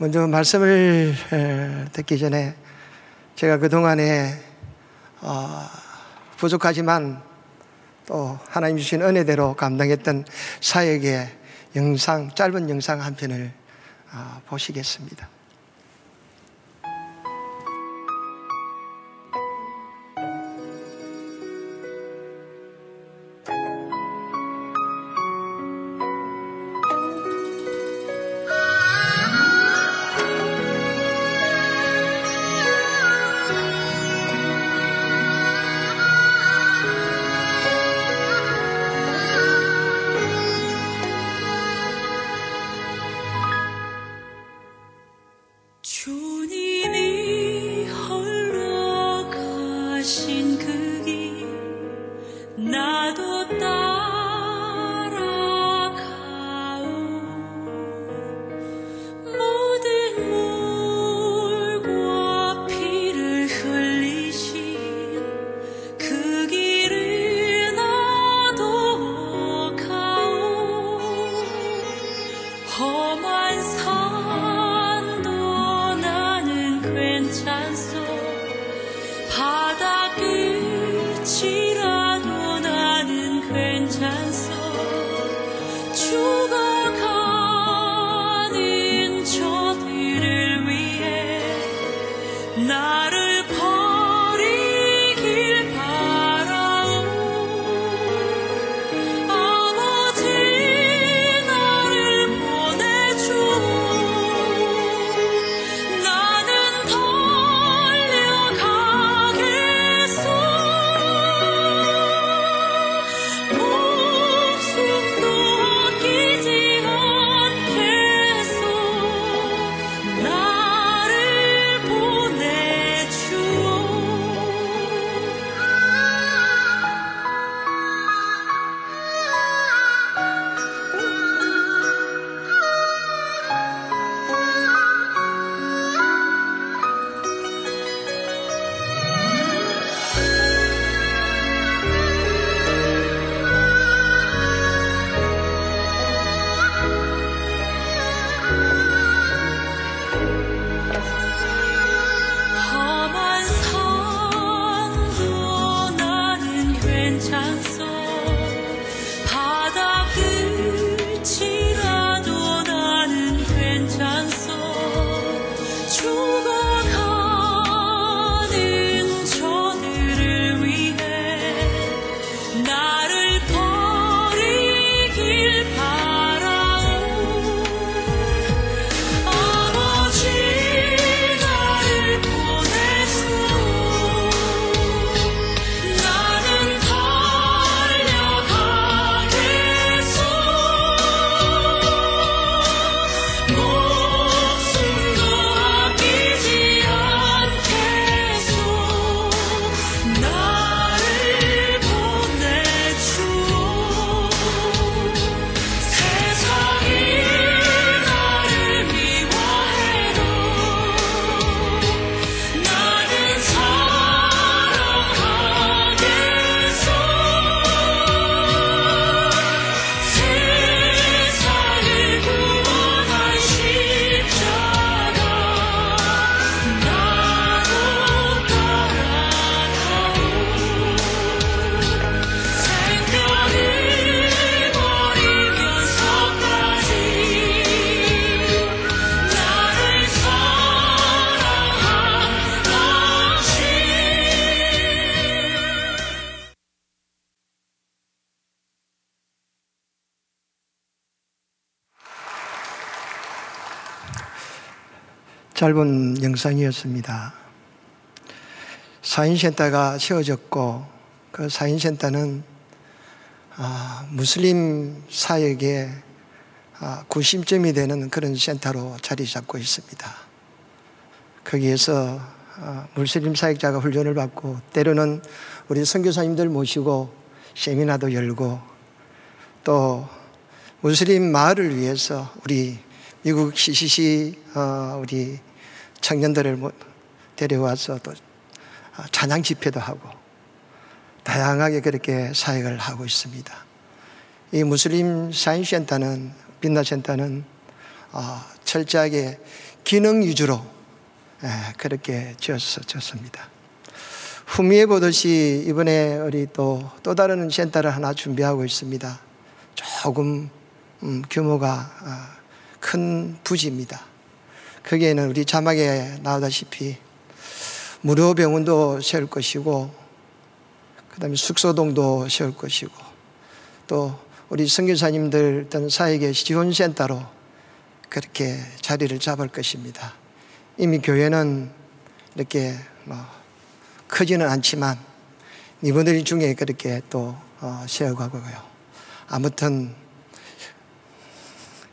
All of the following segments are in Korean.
먼저 말씀을 듣기 전에 제가 그동안에 부족하지만 또 하나님 주신 은혜대로 감당했던 사역의 영상, 짧은 영상 한 편을 보시겠습니다. 짧은 영상이었습니다. 사인센터가 세워졌고 그 사인센터는 무슬림 사역의 구심점이 되는 그런 센터로 자리 잡고 있습니다. 거기에서 무슬림 사역자가 훈련을 받고 때로는 우리 선교사님들 모시고 세미나도 열고 또 무슬림 마을을 위해서 우리 미국 CCC 우리 청년들을 데려와서 또 찬양 집회도 하고 다양하게 그렇게 사역을 하고 있습니다. 이 무슬림 사인센터는 빛나센터는 철저하게 기능 위주로 그렇게 지었습니다. 후미에 보듯이 이번에 우리 또 다른 센터를 하나 준비하고 있습니다. 조금 규모가 큰 부지입니다. 거기에는 우리 자막에 나오다시피 무료 병원도 세울 것이고, 그 다음에 숙소동도 세울 것이고, 또 우리 선교사님들 어떤 사역의 지원센터로 그렇게 자리를 잡을 것입니다. 이미 교회는 이렇게 크지는 않지만 이분들 중에 그렇게 또 세워가고요. 아무튼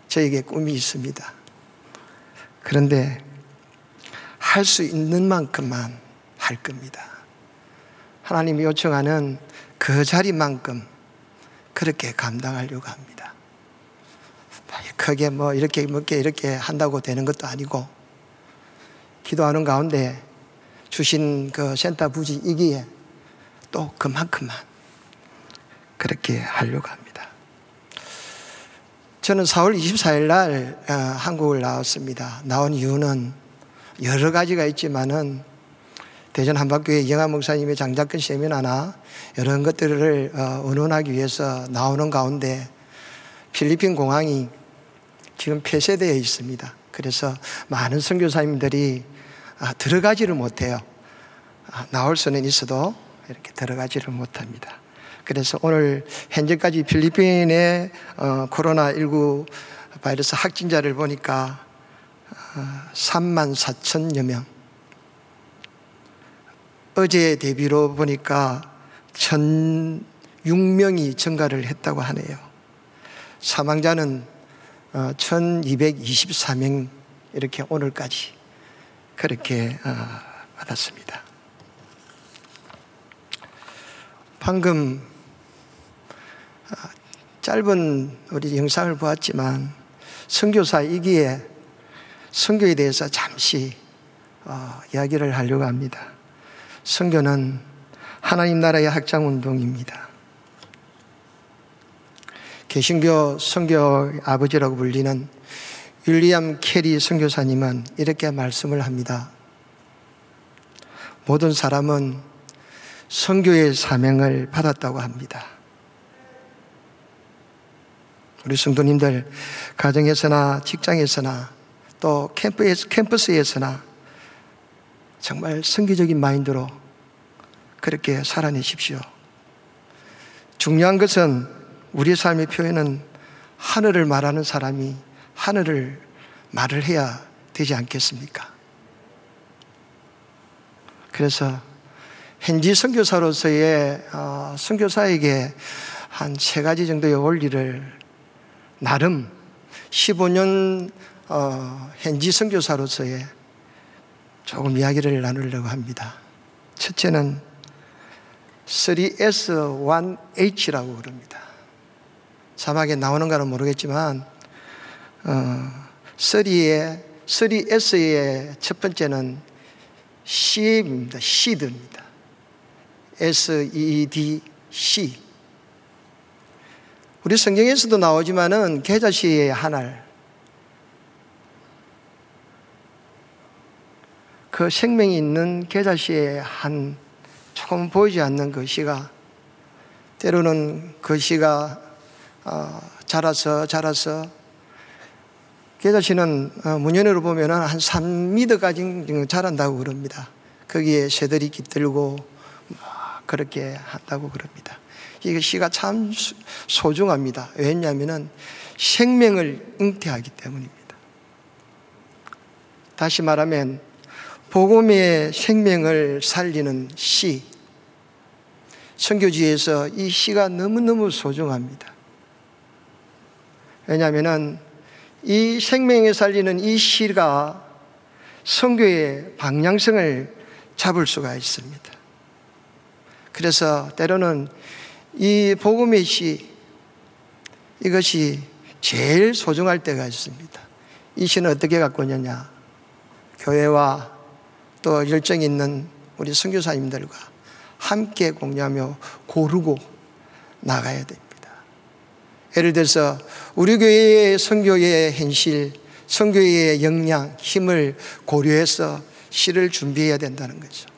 저에게 꿈이 있습니다. 그런데 할 수 있는 만큼만 할 겁니다. 하나님이 요청하는 그 자리만큼 그렇게 감당하려고 합니다. 크게 이렇게 한다고 되는 것도 아니고, 기도하는 가운데 주신 그 센터 부지이기에 또 그만큼만 그렇게 하려고 합니다. 저는 4월 24일 날 한국을 나왔습니다. 나온 이유는 여러 가지가 있지만은 대전 한박교회 이영하 목사님의 장자권 세미나나 이런 것들을 의논하기 위해서 나오는 가운데 필리핀 공항이 지금 폐쇄되어 있습니다. 그래서 많은 선교사님들이 들어가지를 못해요. 나올 수는 있어도 이렇게 들어가지를 못합니다. 그래서 오늘 현재까지 필리핀의 코로나19 바이러스 확진자를 보니까 34,000여 명, 어제 대비로 보니까 1,006명이 증가를 했다고 하네요. 사망자는 1,224명 이렇게 오늘까지 그렇게 받았습니다. 방금 짧은 우리 영상을 보았지만 선교사이기에 선교에 대해서 잠시 이야기를 하려고 합니다. 선교는 하나님 나라의 확장운동입니다. 개신교 선교 아버지라고 불리는 윌리엄 캐리 선교사님은 이렇게 말씀을 합니다. 모든 사람은 선교의 사명을 받았다고 합니다. 우리 성도님들 가정에서나 직장에서나 또 캠퍼스에서나 정말 선교적인 마인드로 그렇게 살아내십시오. 중요한 것은 우리의 삶의 표현은 하늘을 말하는 사람이 하늘을 말을 해야 되지 않겠습니까? 그래서 현지 선교사로서의 선교사에게 한 3가지 정도의 원리를 나름 15년 현지 선교사로서의 조금 이야기를 나누려고 합니다. 첫째는 3S1H라고 그럽니다. 자막에 나오는가는 모르겠지만 3S의 첫 번째는 C입니다. Seed입니다. SEED, 우리 성경에서도 나오지만은 계자시의 하늘, 그 생명이 있는 계자시의 한 조금 보이지 않는 그 씨가 때로는 그 씨가 자라서 계자시는 문연으로 보면 한 3m까지 자란다고 그럽니다. 거기에 새들이 깃들고 그렇게 한다고 그럽니다. 이 씨가 참 소중합니다. 왜냐하면 생명을 잉태하기 때문입니다. 다시 말하면 복음의 생명을 살리는 씨, 선교지에서 이 씨가 너무너무 소중합니다. 왜냐하면 이 생명을 살리는 이 씨가 선교의 방향성을 잡을 수가 있습니다. 그래서 때로는 이 복음의 씨, 이것이 제일 소중할 때가 있습니다. 이 씨는 어떻게 갖고 오느냐? 교회와 또 열정 있는 우리 선교사님들과 함께 공유하며 고르고 나가야 됩니다. 예를 들어서 우리 교회의 선교의 현실, 선교의 역량, 힘을 고려해서 시를 준비해야 된다는 거죠.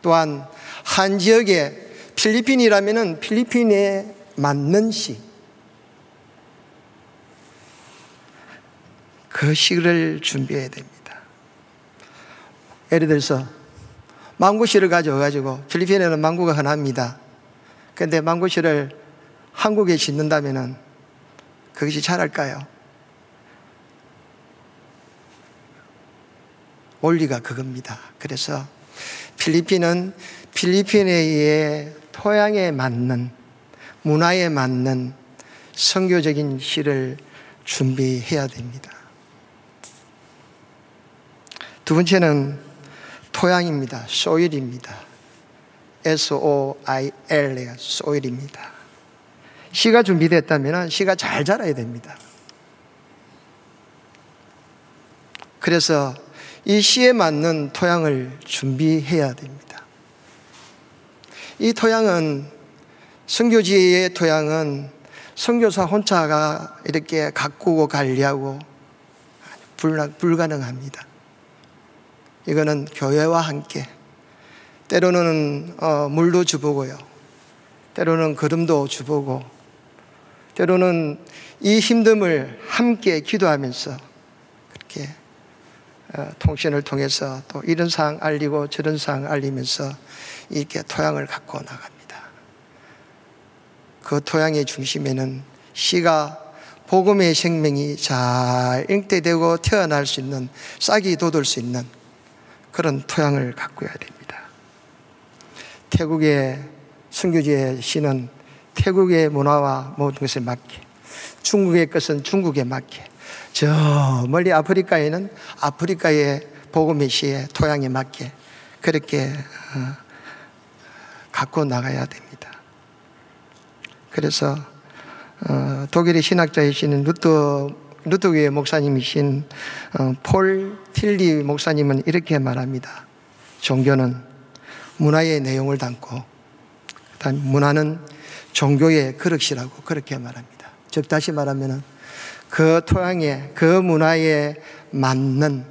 또한 한 지역에 필리핀이라면 필리핀에 맞는 시, 그 시를 준비해야 됩니다. 예를 들어서 망고시를 가져와가지고, 필리핀에는 망고가 흔합니다. 그런데 망고시를 한국에 짓는다면 그것이 잘할까요? 원리가 그겁니다. 그래서 필리핀은 필리핀의 토양에 맞는, 문화에 맞는 선교적인 시를 준비해야 됩니다. 두 번째는 토양입니다. 소일입니다. SOIL, 소일입니다. 시가 준비됐다면 시가 잘 자라야 됩니다. 그래서 이 시에 맞는 토양을 준비해야 됩니다. 이 토양은, 선교지의 토양은 선교사 혼자가 이렇게 가꾸고 관리하고 불가능합니다. 이거는 교회와 함께, 때로는 물도 주보고요, 때로는 거름도 주보고, 때로는 이 힘듦을 함께 기도하면서 그렇게 통신을 통해서 또 이런 사항 알리고 저런 사항 알리면서 이렇게 토양을 갖고 나갑니다. 그 토양의 중심에는 시가, 복음의 생명이 잘 잉태되고 태어날 수 있는, 싹이 돋을 수 있는 그런 토양을 가꾸어야 됩니다. 태국의 선교지의 시는 태국의 문화와 모든 것에 맞게, 중국의 것은 중국에 맞게, 저 멀리 아프리카에는 아프리카의 복음의 시의 토양에 맞게 그렇게 갖고 나가야 됩니다. 그래서 독일의 신학자이신 루터교의 목사님이신 폴 틸리 목사님은 이렇게 말합니다. 종교는 문화의 내용을 담고, 그다음 문화는 종교의 그릇이라고 그렇게 말합니다. 즉 다시 말하면 그 토양에, 그 문화에 맞는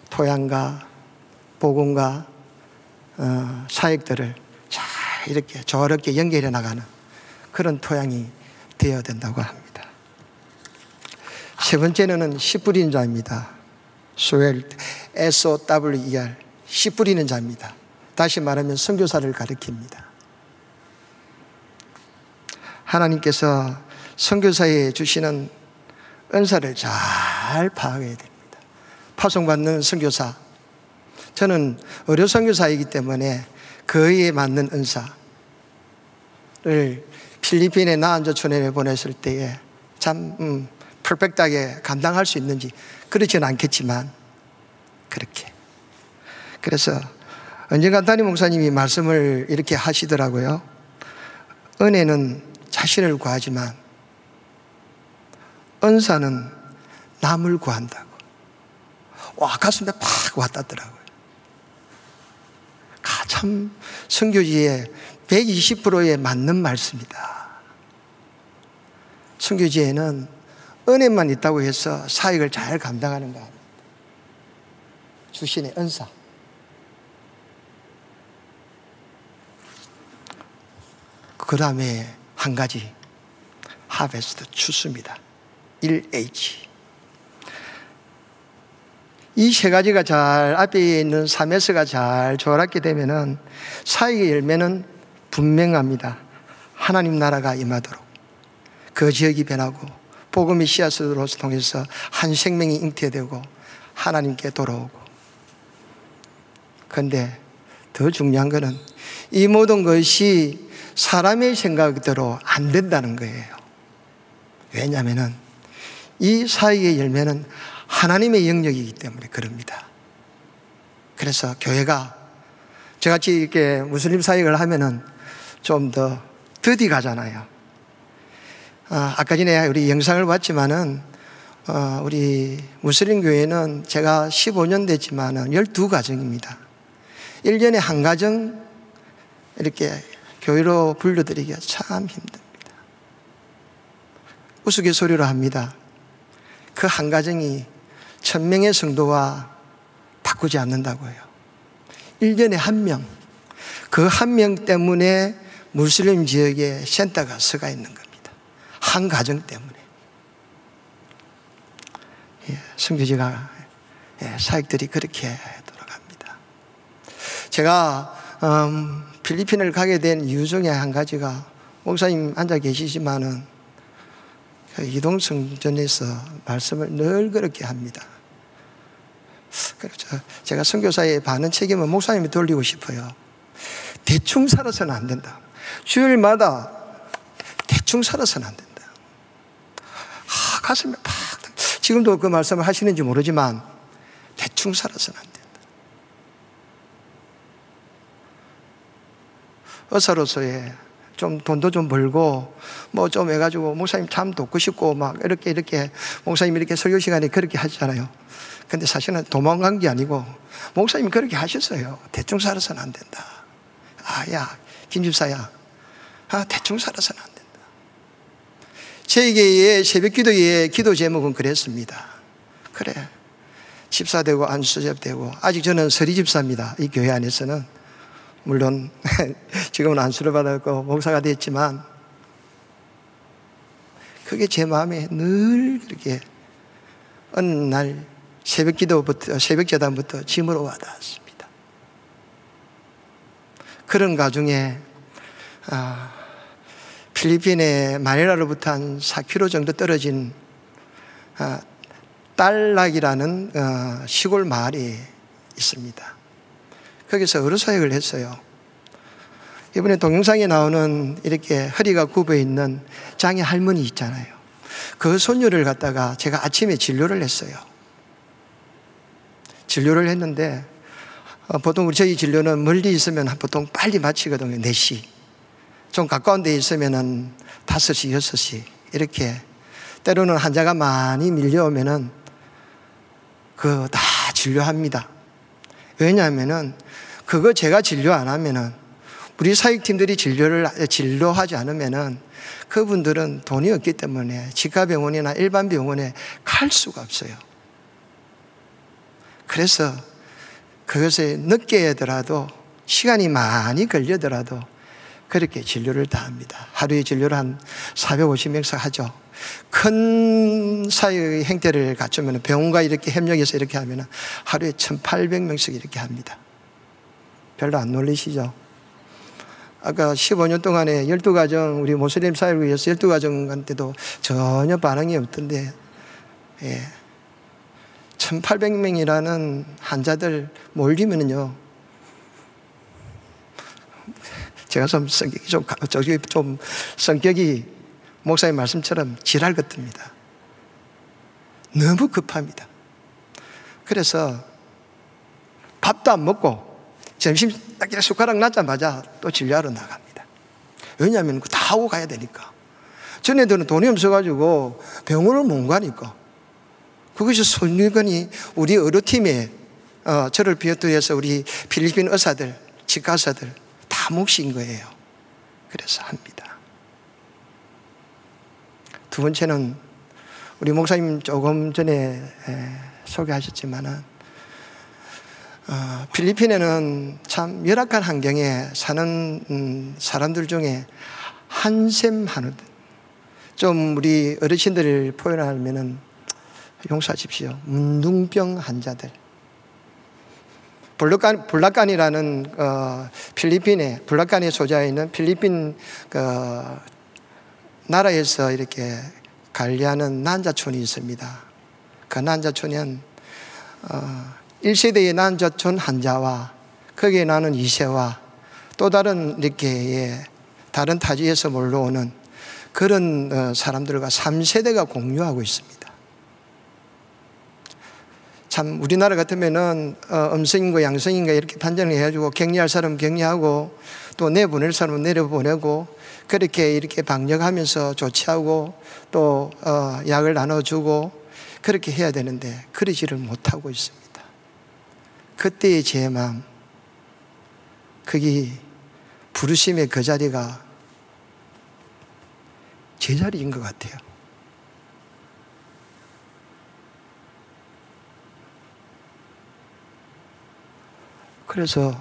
토양과 복음과 사역들을 잘 이렇게 저렇게 연결해 나가는 그런 토양이 되어야 된다고 합니다. 세 번째는 씨 뿌리는 자입니다. 소웰, SOWER, 씨 뿌리는 자입니다. 다시 말하면 선교사를 가리킵니다. 하나님께서 선교사에 주시는 은사를 잘 파악해야 됩니다. 파송받는 선교사, 저는 의료 선교사이기 때문에 그에 맞는 은사를 필리핀의 나안저촌에 보냈을 때에 참 퍼펙트하게 감당할 수 있는지, 그렇지는 않겠지만 그렇게. 그래서 언젠가 담임 목사님이 말씀을 이렇게 하시더라고요. 은혜는 자신을 구하지만 은사는 남을 구한다고. 와, 가슴에 팍 와닿더라고요. 참 선교지에 120%에 맞는 말씀이다. 선교지에는 은혜만 있다고 해서 사역을 잘 감당하는 거 아닙니다. 주신의 은사. 그 다음에 한 가지, 하베스트, 추수입니다. 1H. 이 세 가지가 잘, 앞에 있는 3S가 잘 조화롭게 되면은 사역의 열매는 분명합니다. 하나님 나라가 임하도록, 그 지역이 변하고 복음의 씨앗으로 통해서 한 생명이 잉태되고 하나님께 돌아오고. 그런데 더 중요한 것은 이 모든 것이 사람의 생각대로 안 된다는 거예요. 왜냐하면 이 사역의 열매는 하나님의 영역이기 때문에 그럽니다. 그래서 교회가, 저같이 이렇게 무슬림 사역을 하면은 좀 더 더디 가잖아요. 아까 전에 우리 영상을 봤지만은 우리 무슬림 교회는 제가 15년 됐지만은 12가정입니다. 1년에 한 가정 이렇게 교회로 불러드리기가 참 힘듭니다. 우스갯소리로 합니다. 그 한 가정이 1000명의 성도와 바꾸지 않는다고 해요. 1년에 1명, 그 1명 때문에 무슬림 지역에 센터가 서가 있는 겁니다. 한 가정 때문에. 선교지가, 사역들이 그렇게 돌아갑니다. 제가 필리핀을 가게 된 이유 중에 한 가지가, 목사님 앉아 계시지만은 이동성전에서 말씀을 늘 그렇게 합니다. 그렇죠. 제가 선교사에 많은 책임은 목사님이 돌리고 싶어요. 대충 살아서는 안 된다. 주일마다 대충 살아서는 안 된다. 가슴에 팍, 지금도 그 말씀을 하시는지 모르지만 대충 살아서는 안 된다. 의사로서의 좀 돈도 좀 벌고 뭐 좀 해가지고 목사님 참 돕고 싶고 막 이렇게 목사님 이렇게 설교 시간에 그렇게 하시잖아요. 근데 사실은 도망간 게 아니고 목사님이 그렇게 하셨어요. 대충 살아서는 안 된다. 야 김집사야, 대충 살아서는 안 된다. 저에게의 새벽기도의 기도 제목은 그랬습니다. 그래, 집사되고 안수접되고, 아직 저는 서리집사입니다. 이 교회 안에서는. 물론 지금은 안수를 받았고 목사가 됐지만 그게 제 마음에 늘 그렇게 어느 날 새벽기도부터, 새벽재단부터 짐으로 와닿았습니다. 그런 가중에 필리핀의 마닐라로부터 한 4km 정도 떨어진 딸락이라는 시골 마을이 있습니다. 거기서 어르사역을 했어요. 이번에 동영상에 나오는 이렇게 허리가 굽어 있는 장애 할머니 있잖아요. 그 손녀를 갖다가 제가 아침에 진료를 했어요. 진료를 했는데 보통 저희 진료는 멀리 있으면 보통 빨리 마치거든요. 4시. 좀 가까운 데 있으면 5시, 6시 이렇게. 때로는 환자가 많이 밀려오면 그거 다 진료합니다. 왜냐하면 그거 제가 진료 안 하면은, 우리 사역팀들이 진료하지 않으면은 그분들은 돈이 없기 때문에 지가병원이나 일반 병원에 갈 수가 없어요. 그래서 그것에 늦게 하더라도, 시간이 많이 걸리더라도 그렇게 진료를 다 합니다. 하루에 진료를 한 450명씩 하죠. 큰 사회의 행태를 갖추면 병원과 이렇게 협력해서 이렇게 하면 하루에 1800명씩 이렇게 합니다. 별로 안 놀리시죠? 아까 15년 동안에 12가정, 우리 모슬림 사회를 위해서 12가정한테도 전혀 반응이 없던데, 1800명이라는 환자들 몰리면요, 제가 좀 성격이 목사님 말씀처럼 지랄 같습니다. 너무 급합니다. 그래서 밥도 안 먹고 점심 딱 숟가락 놨자마자 또 진료하러 나갑니다. 왜냐하면 다 하고 가야 되니까. 전에들은 돈이 없어가지고 병원을 못 가니까. 그것이 손일건이 우리 의료팀에 저를 비롯해서 우리 필리핀 의사들, 치과의사들 다 몫인 거예요. 그래서 합니다. 두 번째는 우리 목사님 조금 전에 소개하셨지만은 필리핀에는 참 열악한 환경에 사는 사람들 중에 한샘 한우들, 좀 우리 어르신들을 표현하면은 용서하십시오, 문둥병 환자들. 블라칸이라는 필리핀의 블라칸에 소재해 있는 필리핀 나라에서 이렇게 관리하는 난자촌이 있습니다. 그 난자촌은 1세대의 난자촌 환자와 거기에 나는 2세와 또 다른 이렇게 다른 타지에서 몰려오는 그런 사람들과 3세대가 공유하고 있습니다. 참 우리나라 같으면은 음성인과 양성인과 이렇게 판정을 해가지고 격리할 사람 격리하고 또 내보낼 사람은 내려보내고 그렇게 이렇게 방역하면서 조치하고 또 약을 나눠주고 그렇게 해야 되는데 그러지를 못하고 있습니다. 그때의 제 마음, 거기 부르심의 그 자리가 제 자리인 것 같아요. 그래서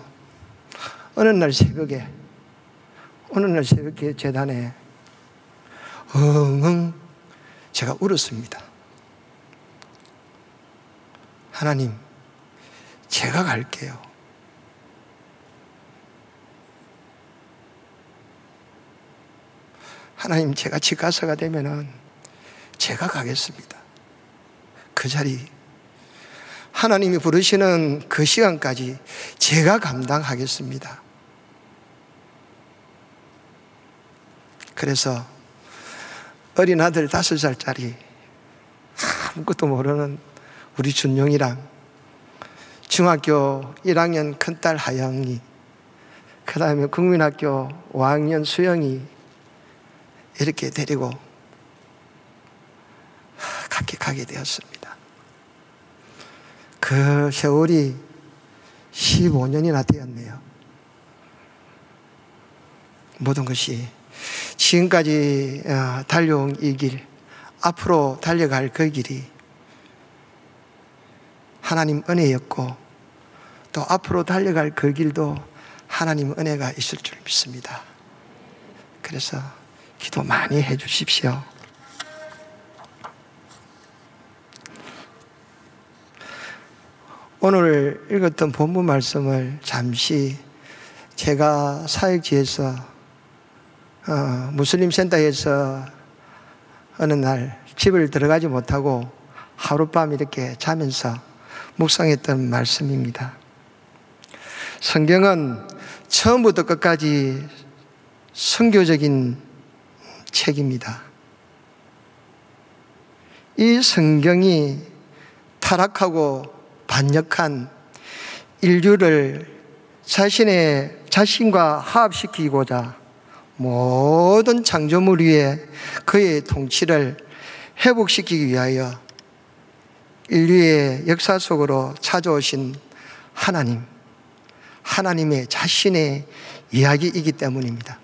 어느 날 새벽에 제단에 엉엉 제가 울었습니다. 하나님, 제가 갈게요. 하나님, 제가 집가서가 되면은 제가 가겠습니다. 그 자리, 하나님이 부르시는 그 시간까지 제가 감당하겠습니다. 그래서 어린 아들 5살짜리 아무것도 모르는 우리 준용이랑 중학교 1학년 큰딸 하영이, 그 다음에 국민학교 5학년 수영이 이렇게 데리고 가게 되었습니다. 그 세월이 15년이나 되었네요. 모든 것이 지금까지 달려온 이 길, 앞으로 달려갈 그 길이 하나님 은혜였고, 또 앞으로 달려갈 그 길도 하나님 은혜가 있을 줄 믿습니다. 그래서 기도 많이 해 주십시오. 오늘 읽었던 본문 말씀을 잠시 제가 사역지에서 무슬림 센터에서 어느 날 집을 들어가지 못하고 하룻밤 이렇게 자면서 묵상했던 말씀입니다. 성경은 처음부터 끝까지 선교적인 책입니다. 이 성경이 타락하고 반역한 인류를 자신과 화합시키고자 모든 창조물 위에 그의 통치를 회복시키기 위하여 인류의 역사 속으로 찾아오신 하나님의 자신의 이야기이기 때문입니다.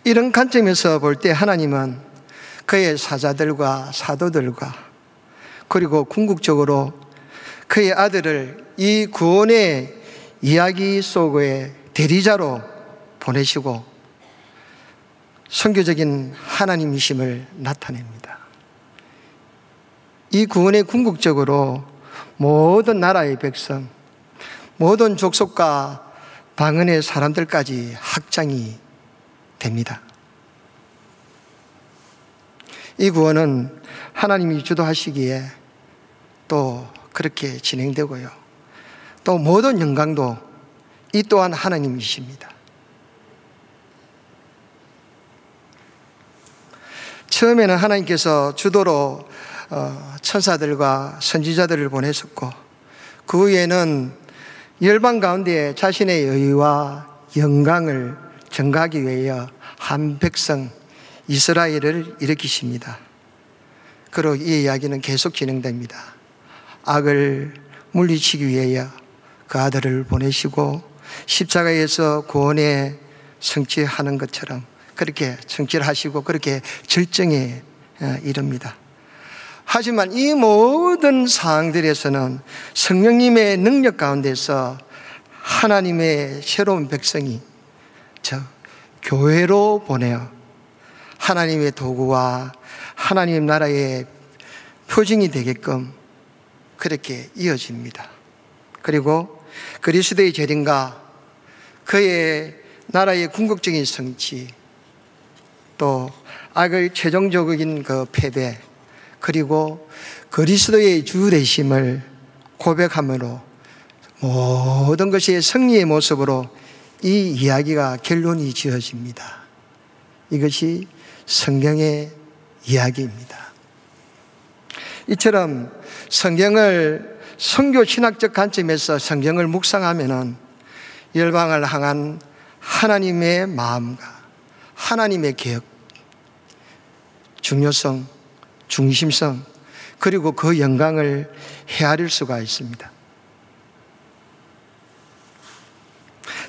이런 관점에서 볼 때 하나님은 그의 사자들과 사도들과 그리고 궁극적으로 그의 아들을 이 구원의 이야기 속의 대리자로 보내시고 선교적인 하나님이심을 나타냅니다. 이 구원의 궁극적으로 모든 나라의 백성, 모든 족속과 방언의 사람들까지 확장이 됩니다. 이 구원은 하나님이 주도하시기에 또 그렇게 진행되고요. 또 모든 영광도 이 또한 하나님이십니다. 처음에는 하나님께서 주도로 천사들과 선지자들을 보내셨고, 그 후에는 열방 가운데 자신의 의와 영광을 증가하기 위하여 한 백성 이스라엘을 일으키십니다. 그리고 이 이야기는 계속 진행됩니다. 악을 물리치기 위하여 그 아들을 보내시고 십자가에서 구원에 성취하는 것처럼 그렇게 성취를 하시고 그렇게 절정에 이릅니다. 하지만 이 모든 상황들에서는 성령님의 능력 가운데서 하나님의 새로운 백성이 교회로 보내어 하나님의 도구와 하나님 나라의 표징이 되게끔 그렇게 이어집니다. 그리고 그리스도의 재림과 그의 나라의 궁극적인 성취, 또 악의 최종적인 그 패배, 그리고 그리스도의 주 되심을 고백함으로 모든 것이 승리의 모습으로 이 이야기가 결론이 지어집니다. 이것이 성경의 이야기입니다. 이처럼 성경을 선교 신학적 관점에서 성경을 묵상하면은 열방을 향한 하나님의 마음과 하나님의 계획, 중요성, 중심성, 그리고 그 영광을 헤아릴 수가 있습니다.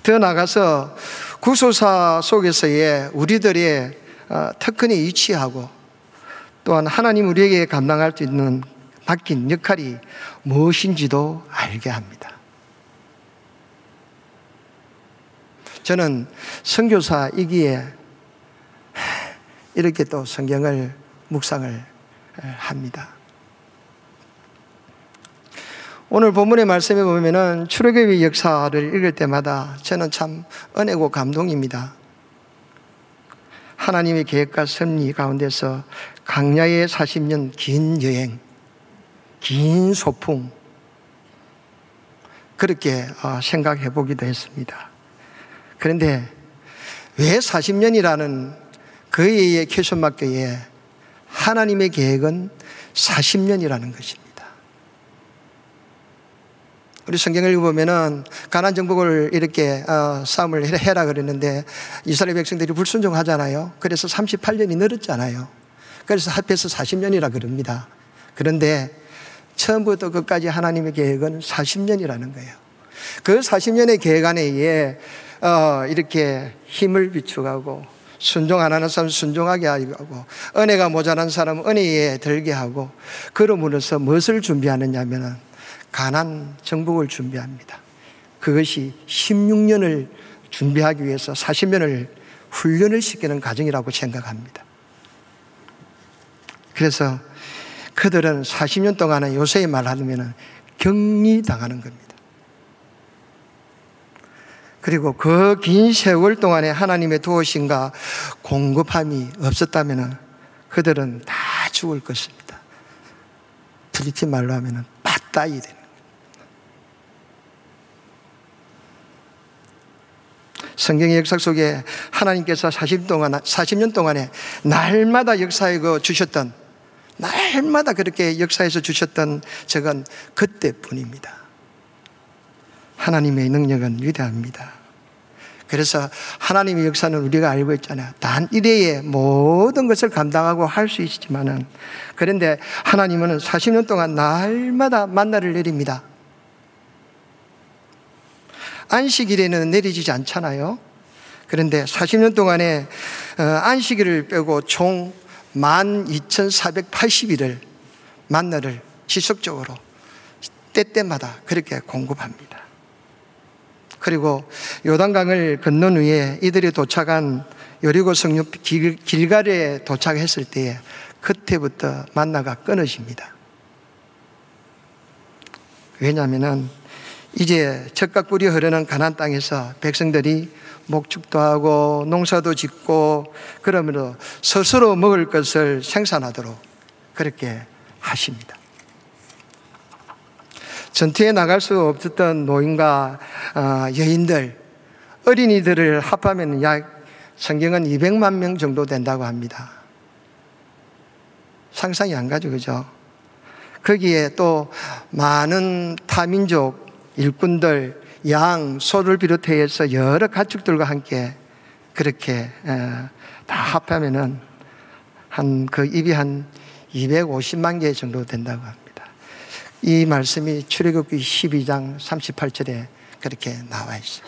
더 나아가서 구소사 속에서의 우리들의 특권에 위치하고 또한 하나님 우리에게 감당할 수 있는 맡긴 역할이 무엇인지도 알게 합니다. 저는 선교사이기에 이렇게 또 성경을 묵상을 합니다. 오늘 본문의 말씀에 보면은 출애굽의 역사를 읽을 때마다 저는 참 은혜고 감동입니다. 하나님의 계획과 섭리 가운데서 광야의 40년 긴 여행, 긴 소풍, 그렇게 생각해 보기도 했습니다. 그런데 왜 40년이라는 그의 퀘스천마크에 하나님의 계획은 40년이라는 것입니다. 우리 성경을 읽어보면은 가나안 정복을 이렇게 싸움을 해라 그랬는데 이스라엘 백성들이 불순종하잖아요. 그래서 38년이 늘었잖아요. 그래서 합해서 40년이라 그럽니다. 그런데 처음부터 끝까지 하나님의 계획은 40년이라는 거예요. 그 40년의 계획 안에 이렇게 힘을 비추고 순종 안 하는 사람 순종하게 하고 은혜가 모자란 사람 은혜에 들게 하고 그러므로서 무엇을 준비하느냐 하면은 가나안 정복을 준비합니다. 그것이 16년을 준비하기 위해서 40년을 훈련을 시키는 과정이라고 생각합니다. 그래서 그들은 40년 동안은 요새의 말 하면 격리당하는 겁니다. 그리고 그 긴 세월 동안에 하나님의 도우심과 공급함이 없었다면 그들은 다 죽을 것입니다. 필리핀 말로 하면 빠따이 되는 거예요. 성경의 역사 속에 하나님께서 40년 동안에 날마다 역사에 주셨던, 날마다 그렇게 역사에서 주셨던 적은 그때뿐입니다. 하나님의 능력은 위대합니다. 그래서 하나님의 역사는 우리가 알고 있잖아요. 단 이래에 모든 것을 감당하고 할 수 있지만은, 그런데 하나님은 40년 동안 날마다 만나를 내립니다. 안식일에는 내리지지 않잖아요. 그런데 40년 동안에 안식일을 빼고 총 12,480일을 만나를 지속적으로 때때마다 그렇게 공급합니다. 그리고 요단강을 건넌 후에 이들이 도착한 여리고 성읍 길갈에 도착했을 때에 그때부터 만나가 끊어집니다. 왜냐하면 이제 젖과 꿀이 흐르는 가나안 땅에서 백성들이 목축도 하고 농사도 짓고 그러므로 스스로 먹을 것을 생산하도록 그렇게 하십니다. 전투에 나갈 수 없었던 노인과 여인들, 어린이들을 합하면 약 성경은 200만 명 정도 된다고 합니다. 상상이 안 가죠, 그죠? 거기에 또 많은 타민족 일꾼들, 양, 소를 비롯해서 여러 가축들과 함께 그렇게 다 합하면은 그 입이 한 250만 개 정도 된다고 합니다. 이 말씀이 출애굽기 12장 38절에 그렇게 나와 있어요.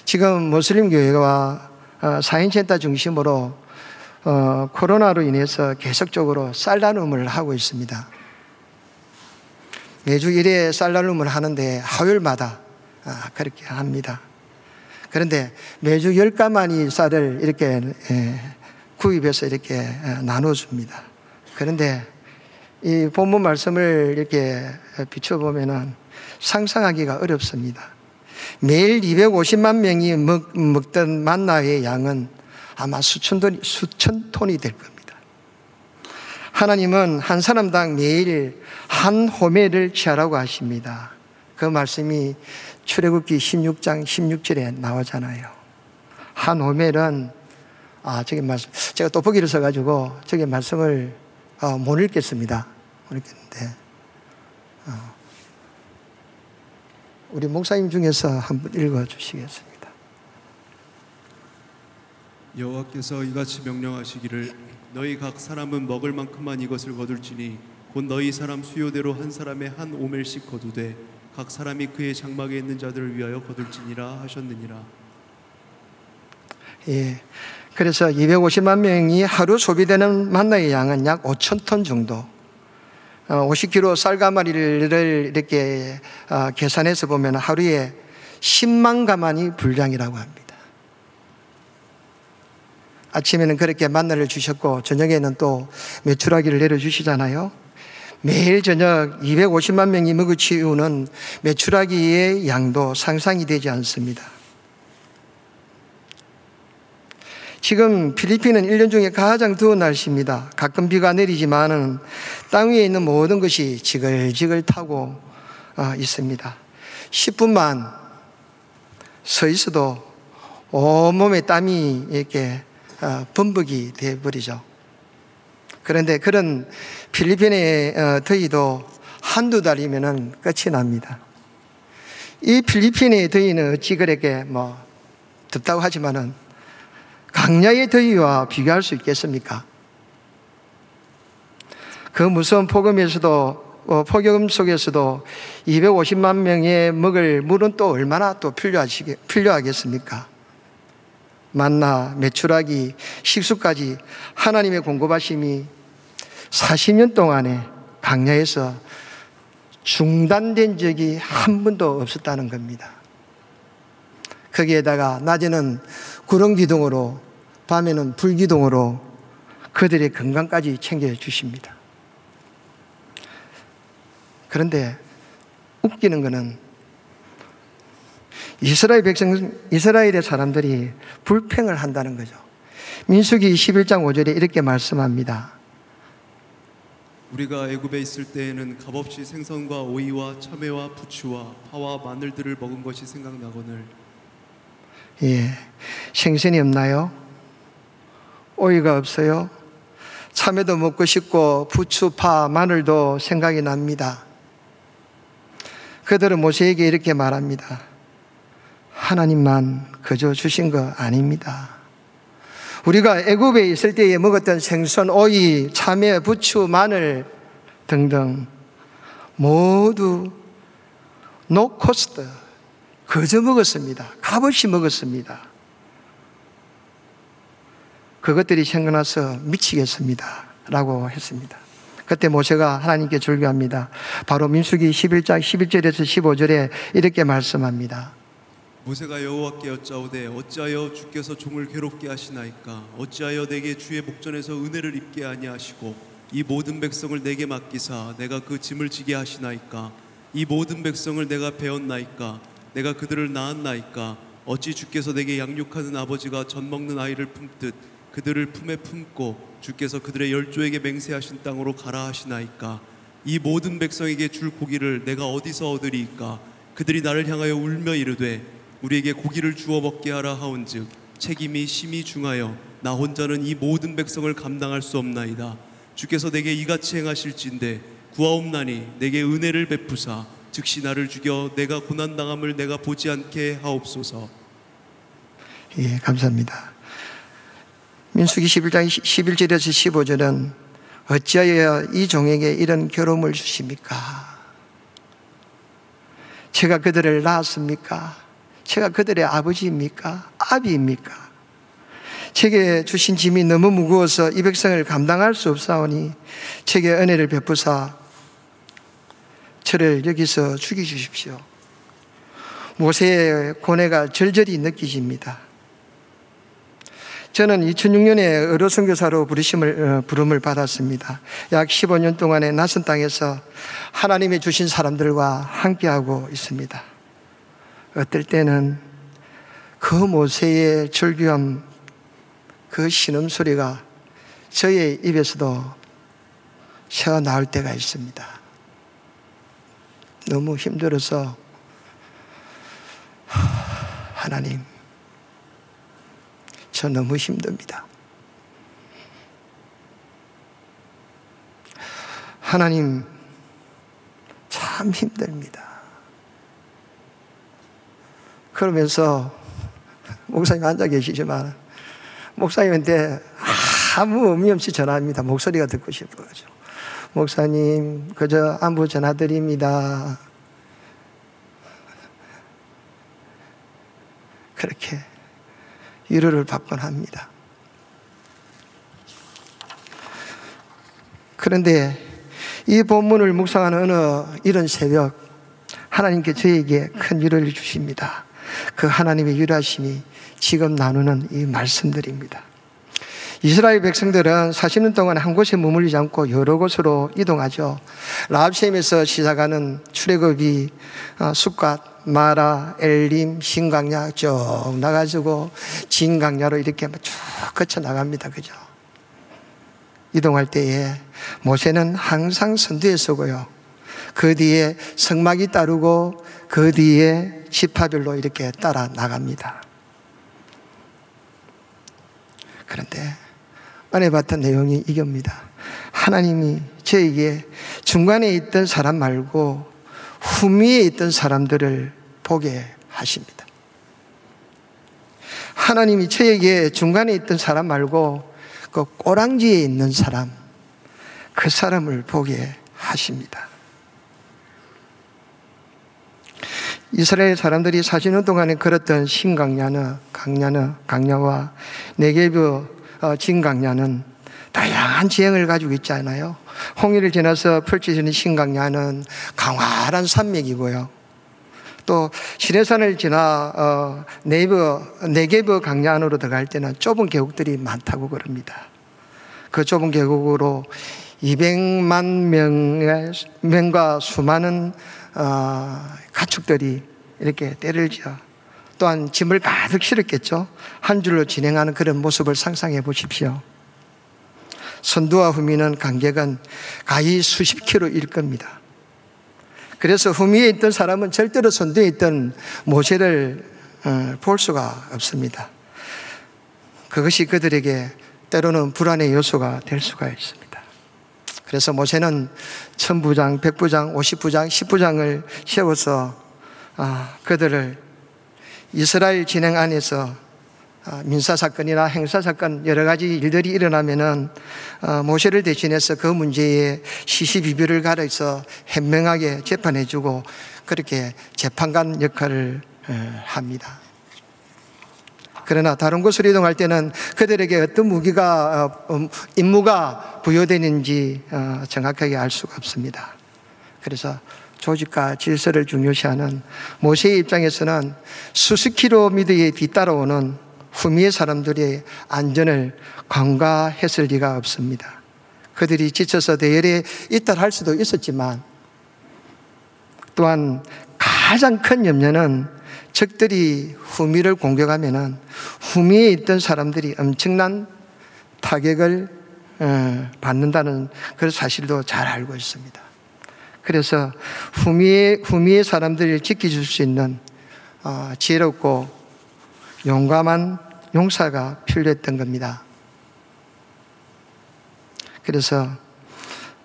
지금 모슬림 교회와 사인센터 중심으로 코로나로 인해서 계속적으로 쌀 나눔을 하고 있습니다. 매주 1회 쌀 나눔을 하는데 화요일마다 그렇게 합니다. 그런데 매주 10가마니 쌀을 이렇게 구입해서 이렇게 나눠줍니다. 그런데 이 본문 말씀을 이렇게 비춰보면은 상상하기가 어렵습니다. 매일 250만 명이 먹던 만나의 양은 아마 수천 톤이 될 겁니다. 하나님은 한 사람당 매일 한 호멜을 취하라고 하십니다. 그 말씀이 출애굽기 16장 16절에 나오잖아요. 한 호멜은 저기 말씀 제가 돋보기를 써가지고 저기 말씀을 못 읽겠습니다. 못 읽겠는데 우리 목사님 중에서 한번 읽어주시겠습니다. 여호와께서 이같이 명령하시기를 너희 각 사람은 먹을 만큼만 이것을 거둘지니 곧 너희 사람 수요대로 한 사람의 한 오멜씩 거두되 각 사람이 그의 장막에 있는 자들을 위하여 거둘지니라 하셨느니라. 예. 그래서 250만 명이 하루 소비되는 만나의 양은 약 5,000톤 정도. 50kg 쌀가마리를 이렇게 계산해서 보면 하루에 10만 가마니 분량이라고 합니다. 아침에는 그렇게 만나를 주셨고 저녁에는 또 메추라기를 내려주시잖아요. 매일 저녁 250만 명이 먹을 치우는 메추라기의 양도 상상이 되지 않습니다. 지금 필리핀은 1년 중에 가장 더운 날씨입니다. 가끔 비가 내리지만 땅 위에 있는 모든 것이 지글지글 타고 있습니다. 10분만 서 있어도 온몸에 땀이 이렇게 범벅이 되어버리죠. 그런데 그런 필리핀의 더위도 한두 달이면 끝이 납니다. 이 필리핀의 더위는 어찌 그렇게 덥다고 하지만은 강야의 더위와 비교할 수 있겠습니까? 그 무서운 폭염 속에서도 250만 명의 먹을 물은 또 얼마나 또 필요하겠습니까? 만나, 메추라기, 식수까지 하나님의 공급하심이 40년 동안에 강야에서 중단된 적이 한 번도 없었다는 겁니다. 거기에다가 낮에는 구름기둥으로 밤에는 불기둥으로 그들의 건강까지 챙겨주십니다. 그런데 웃기는 것은 이스라엘의 사람들이 불평을 한다는 거죠. 민수기 11장 5절에 이렇게 말씀합니다. 우리가 애굽에 있을 때에는 값없이 생선과 오이와 참외와 부추와 파와 마늘들을 먹은 것이 생각나거늘. 예, 생선이 없나요? 오이가 없어요? 참외도 먹고 싶고 부추, 파, 마늘도 생각이 납니다. 그들은 모세에게 이렇게 말합니다. 하나님만 그저 주신 거 아닙니다. 우리가 애굽에 있을 때에 먹었던 생선, 오이, 참외, 부추, 마늘 등등 모두 노 코스트, 그저 먹었습니다. 값없이 먹었습니다. 그것들이 생각나서 미치겠습니다 라고 했습니다. 그때 모세가 하나님께 절규합니다. 바로 민수기 11장 11절에서 15절에 이렇게 말씀합니다. 모세가 여호와께 여짜오되 어찌하여 주께서 종을 괴롭게 하시나이까? 어찌하여 내게 주의 목전에서 은혜를 입게 아니하시고 이 모든 백성을 내게 맡기사 내가 그 짐을 지게 하시나이까? 이 모든 백성을 내가 배웠나이까? 내가 그들을 낳았나이까? 어찌 주께서 내게 양육하는 아버지가 젖 먹는 아이를 품듯 그들을 품에 품고 주께서 그들의 열조에게 맹세하신 땅으로 가라 하시나이까? 이 모든 백성에게 줄 고기를 내가 어디서 얻으리이까? 그들이 나를 향하여 울며 이르되 우리에게 고기를 주어 먹게 하라 하온즉 책임이 심히 중하여 나 혼자는 이 모든 백성을 감당할 수 없나이다. 주께서 내게 이같이 행하실진대 구하옵나니 내게 은혜를 베푸사 즉시 나를 죽여 내가 고난당함을 내가 보지 않게 하옵소서. 예, 감사합니다. 민수기 11장 11절에서 15절은 어찌하여 이 종에게 이런 괴로움을 주십니까? 제가 그들을 낳았습니까? 제가 그들의 아버지입니까? 아비입니까? 제게 주신 짐이 너무 무거워서 이 백성을 감당할 수 없사오니 제게 은혜를 베푸사 저를 여기서 죽여주십시오. 모세의 고뇌가 절절히 느껴집니다. 저는 2006년에 의료 선교사로 부름을 받았습니다. 약 15년 동안의 낯선 땅에서 하나님이 주신 사람들과 함께하고 있습니다. 어떨 때는 그 모세의 절규함, 그 신음소리가 저의 입에서도 새어 나올 때가 있습니다. 너무 힘들어서 하나님, 저 너무 힘듭니다. 하나님, 참 힘듭니다. 그러면서 목사님 앉아 계시지만 목사님한테 아무 의미 없이 전화합니다. 목소리가 듣고 싶어가지고. 목사님, 그저 안부 전화드립니다. 그렇게 위로를 받곤 합니다. 그런데 이 본문을 묵상하는 어느 이런 새벽, 하나님께 저에게 큰 위로를 주십니다. 그 하나님의 위로하심이 지금 나누는 이 말씀들입니다. 이스라엘 백성들은 40년 동안 한 곳에 머물리지 않고 여러 곳으로 이동하죠. 라합셈에서 시작하는 출애굽이 숫갓, 마라, 엘림, 신강야 쭉 나가지고 진강야로 이렇게 쭉 거쳐 나갑니다. 그죠? 이동할 때에 모세는 항상 선두에 서고요. 그 뒤에 성막이 따르고 그 뒤에 지파별로 이렇게 따라 나갑니다. 그런데 은혜 받은 내용이 이겁니다. 하나님이 저에게 중간에 있던 사람 말고 후미에 있던 사람들을 보게 하십니다. 하나님이 저에게 중간에 있던 사람 말고 그 꼬랑지에 있는 사람, 그 사람을 보게 하십니다. 이스라엘 사람들이 40년 동안에 걸었던 강야와 네게브 진강야는 다양한 지형을 가지고 있잖아요. 홍해를 지나서 펼쳐지는 신강야는 광활한 산맥이고요. 또 시내산을 지나 네게브 강야 안으로 들어갈 때는 좁은 계곡들이 많다고 그럽니다. 그 좁은 계곡으로 200만 명과 수많은 가축들이 이렇게 떼를 지어 또한 짐을 가득 실었겠죠. 한 줄로 진행하는 그런 모습을 상상해 보십시오. 선두와 후미는 간격은 가히 수십 킬로일 겁니다. 그래서 후미에 있던 사람은 절대로 선두에 있던 모세를 볼 수가 없습니다. 그것이 그들에게 때로는 불안의 요소가 될 수가 있습니다. 그래서 모세는 1000부장, 100부장, 50부장, 10부장을 세워서 그들을 이스라엘 진행 안에서 민사사건이나 행사사건 여러 가지 일들이 일어나면은 모세를 대신해서 그 문제에 시시비비를 가려서 현명하게 재판해주고 그렇게 재판관 역할을 합니다. 그러나 다른 곳으로 이동할 때는 그들에게 어떤 임무가 부여되는지 정확하게 알 수가 없습니다. 그래서 조직과 질서를 중요시하는 모세의 입장에서는 수십 킬로미터에 뒤따라오는 후미의 사람들의 안전을 관가했을 리가 없습니다. 그들이 지쳐서 대열에 이탈할 수도 있었지만 또한 가장 큰 염려는 적들이 후미를 공격하면은 후미에 있던 사람들이 엄청난 타격을 받는다는 그런 사실도 잘 알고 있습니다. 그래서 후미의 사람들을 지켜줄 수 있는 지혜롭고 용감한 용사가 필요했던 겁니다. 그래서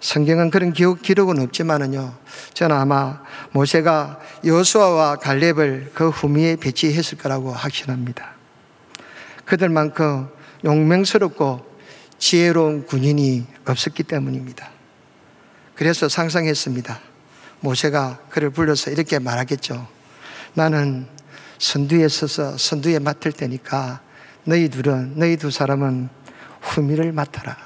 성경은 그런 기록은 없지만은요, 저는 아마 모세가 여호수아와 갈렙을 그 후미에 배치했을 거라고 확신합니다. 그들만큼 용맹스럽고 지혜로운 군인이 없었기 때문입니다. 그래서 상상했습니다. 모세가 그를 불러서 이렇게 말하겠죠. 나는 선두에 서서 선두에 맡을 테니까 너희 두 사람은 후미를 맡아라.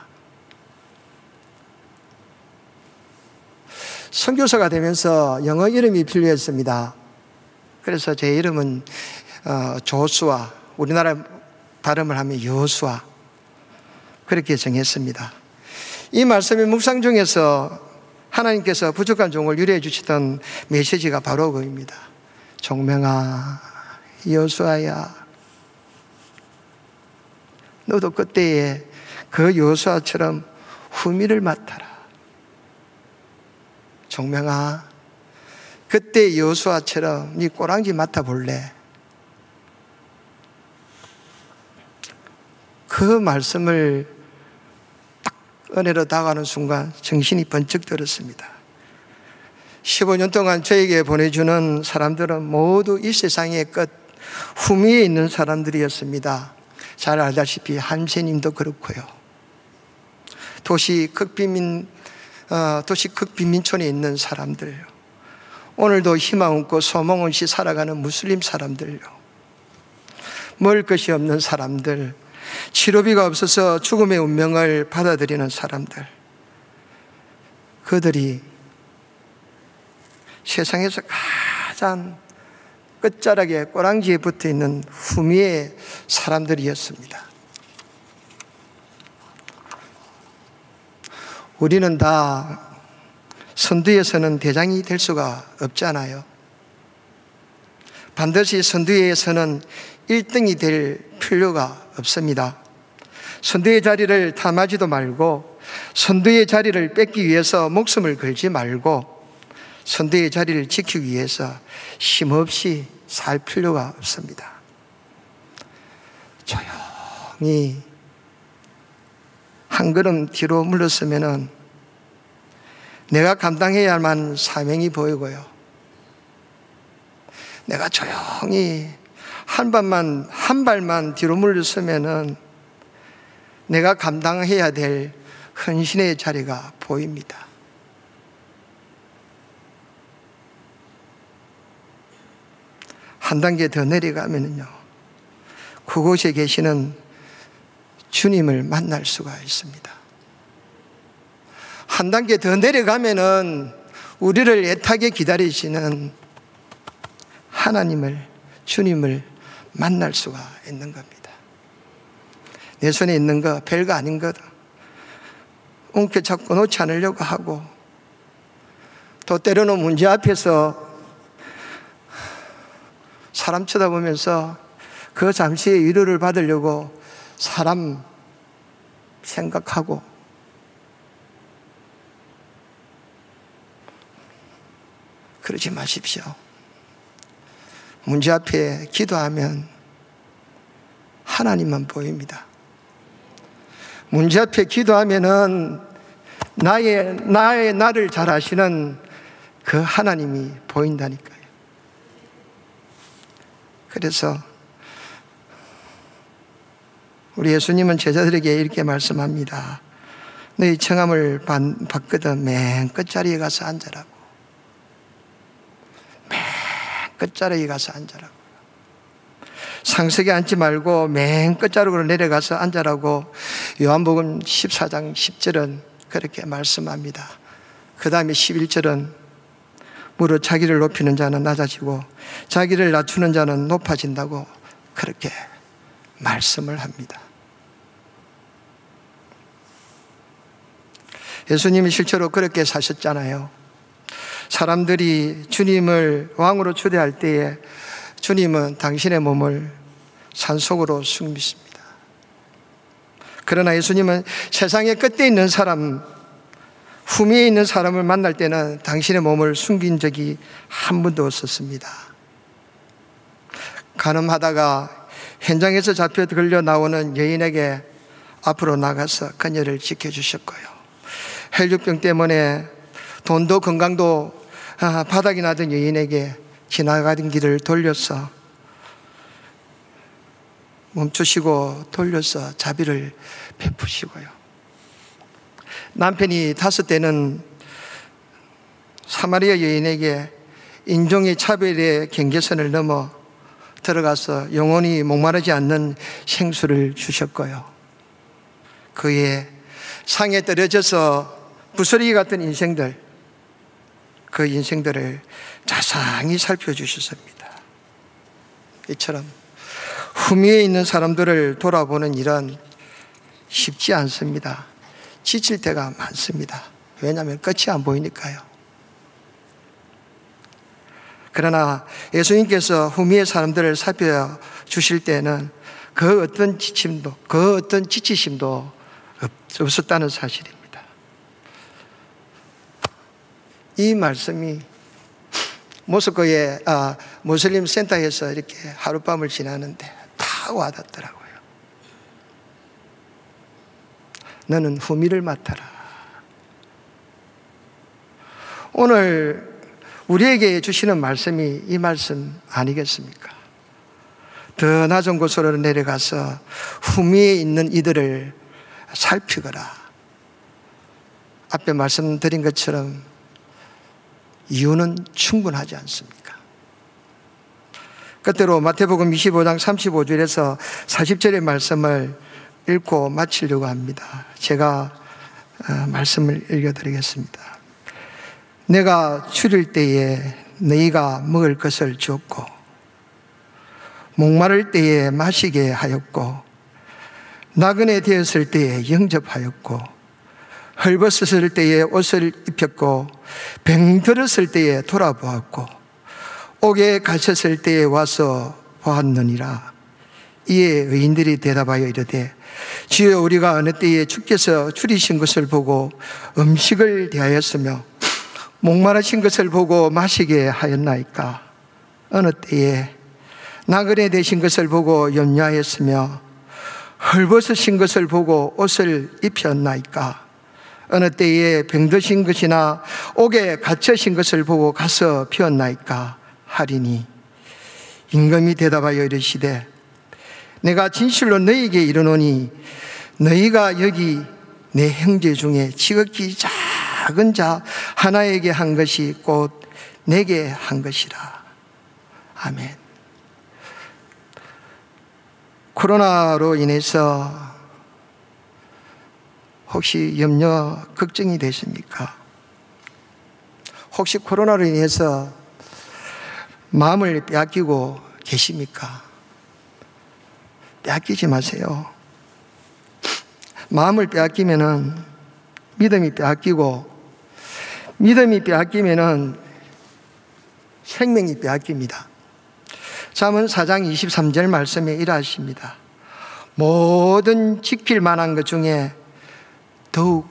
선교사가 되면서 영어 이름이 필요했습니다. 그래서 제 이름은 조수아, 우리나라 발음을 하면 여호수아, 그렇게 정했습니다. 이 말씀의 묵상 중에서 하나님께서 부족한 종을 유래해 주시던 메시지가 바로 그입니다. 종명아, 여호수아야, 너도 그때에 그 여호수아처럼 후미를 맡아라. 종명아, 그때 여호수아처럼 네 꼬랑지 맡아볼래? 그 말씀을 딱 은혜로 다가가는 순간 정신이 번쩍 들었습니다. 15년 동안 저에게 보내주는 사람들은 모두 이 세상의 끝, 후미에 있는 사람들이었습니다. 잘 알다시피 한세님도 그렇고요. 도시 극빈민촌에 있는 사람들, 오늘도 희망 없고 소망 없이 살아가는 무슬림 사람들요. 먹을 것이 없는 사람들, 치료비가 없어서 죽음의 운명을 받아들이는 사람들, 그들이 세상에서 가장 끝자락에 꼬랑지에 붙어 있는 후미의 사람들이었습니다. 우리는 다 선두에서는 대장이 될 수가 없잖아요. 반드시 선두에서는 1등이 될 필요가 없습니다. 선두의 자리를 탐하지도 말고, 선두의 자리를 뺏기 위해서 목숨을 걸지 말고, 선두의 자리를 지키기 위해서 힘없이 살 필요가 없습니다. 조용히 한 걸음 뒤로 물러서면은 내가 감당해야만 사명이 보이고요. 내가 조용히 한 발만 뒤로 물러서면은 내가 감당해야 될 헌신의 자리가 보입니다. 한 단계 더 내려가면요, 그곳에 계시는 주님을 만날 수가 있습니다. 한 단계 더 내려가면은 우리를 애타게 기다리시는 하나님을, 주님을 만날 수가 있는 겁니다. 내 손에 있는 거 별거 아닌 것 움켜잡고 놓지 않으려고 하고, 또 때로는 문제 앞에서 사람 쳐다보면서 그 잠시의 위로를 받으려고 사람 생각하고, 그러지 마십시오. 문제 앞에 기도하면 하나님만 보입니다. 문제 앞에 기도하면은 나를 잘 아시는 그 하나님이 보인다니까요. 그래서 우리 예수님은 제자들에게 이렇게 말씀합니다. 너희 청함을 받거든 맨 끝자리에 가서 앉으라고. 맨 끝자리에 가서 앉으라고. 상석에 앉지 말고 맨 끝자락으로 내려가서 앉으라고 요한복음 14장 10절은 그렇게 말씀합니다. 그 다음에 11절은 무릇 자기를 높이는 자는 낮아지고 자기를 낮추는 자는 높아진다고 그렇게 말씀을 합니다. 예수님이 실제로 그렇게 사셨잖아요. 사람들이 주님을 왕으로 초대할 때에 주님은 당신의 몸을 산속으로 숨기십니다. 그러나 예수님은 세상의 끝에 있는 사람, 후미에 있는 사람을 만날 때는 당신의 몸을 숨긴 적이 한 번도 없었습니다. 가늠하다가 현장에서 잡혀 걸려 나오는 여인에게 앞으로 나가서 그녀를 지켜주셨고요. 혈류병 때문에 돈도 건강도 바닥이 나던 여인에게 지나가던 길을 돌려서 멈추시고 돌려서 자비를 베푸시고요. 남편이 다섯 대는 사마리아 여인에게 인종의 차별의 경계선을 넘어 들어가서 영원히 목마르지 않는 생수를 주셨고요. 그의 상에 떨어져서 부스러기 같은 인생들, 그 인생들을 자상히 살펴주셨습니다. 이처럼 후미에 있는 사람들을 돌아보는 일은 쉽지 않습니다. 지칠 때가 많습니다. 왜냐하면 끝이 안 보이니까요. 그러나 예수님께서 후미의 사람들을 살펴주실 때는 그 어떤 지침도, 그 어떤 지치심도 없었다는 사실입니다. 이 말씀이 모스크의 무슬림 센터에서 이렇게 하룻밤을 지나는데 다 와닿더라고요. 너는 후미를 맡아라. 오늘 우리에게 주시는 말씀이 이 말씀 아니겠습니까? 더 낮은 곳으로 내려가서 후미에 있는 이들을 살피거라. 앞에 말씀드린 것처럼 이유는 충분하지 않습니까? 끝으로 마태복음 25장 35절에서 40절의 말씀을 읽고 마치려고 합니다. 제가 말씀을 읽어드리겠습니다. 내가 추릴 때에 너희가 먹을 것을 주었고 목마를 때에 마시게 하였고 나그네 되었을 때에 영접하였고 헐벗었을 때에 옷을 입혔고 병들었을 때에 돌아보았고 옥에 갇혔을 때에 와서 보았느니라. 이에 의인들이 대답하여 이르되 주여 우리가 어느 때에 주께서 추리신 것을 보고 음식을 대하였으며 목마르신 것을 보고 마시게 하였나이까? 어느 때에 나그네 되신 것을 보고 염려하였으며 헐벗으신 것을 보고 옷을 입혔나이까? 어느 때에 병드신 것이나 옥에 갇히신 것을 보고 가서 피었나이까? 하리니 임금이 대답하여 이르시되 내가 진실로 너희에게 이르노니 너희가 여기 내 형제 중에 지극히 작은 자 하나에게 한 것이 곧 내게 한 것이라. 아멘. 코로나로 인해서 혹시 염려, 걱정이 되십니까? 혹시 코로나로 인해서 마음을 빼앗기고 계십니까? 빼앗기지 마세요. 마음을 빼앗기면은 믿음이 빼앗기고 믿음이 빼앗기면은 생명이 빼앗깁니다. 잠언 4장 23절 말씀에 이러하십니다. 모든 지킬 만한 것 중에 더욱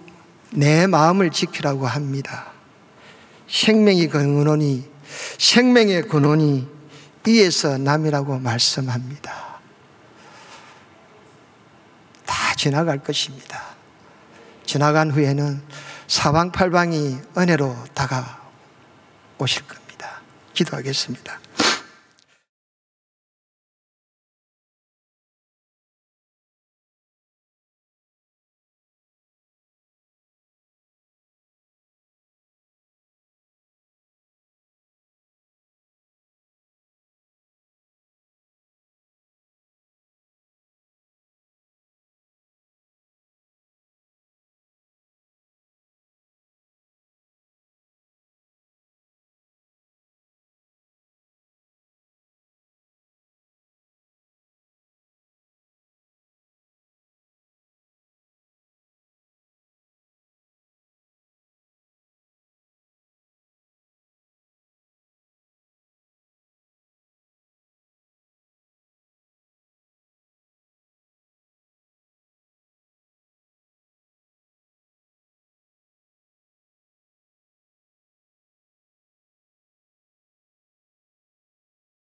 내 마음을 지키라고 합니다. 생명의 근원이 생명의 근원이 이에서 남이라고 말씀합니다. 다 지나갈 것입니다. 지나간 후에는 사방팔방이 은혜로 다가오실 겁니다. 기도하겠습니다.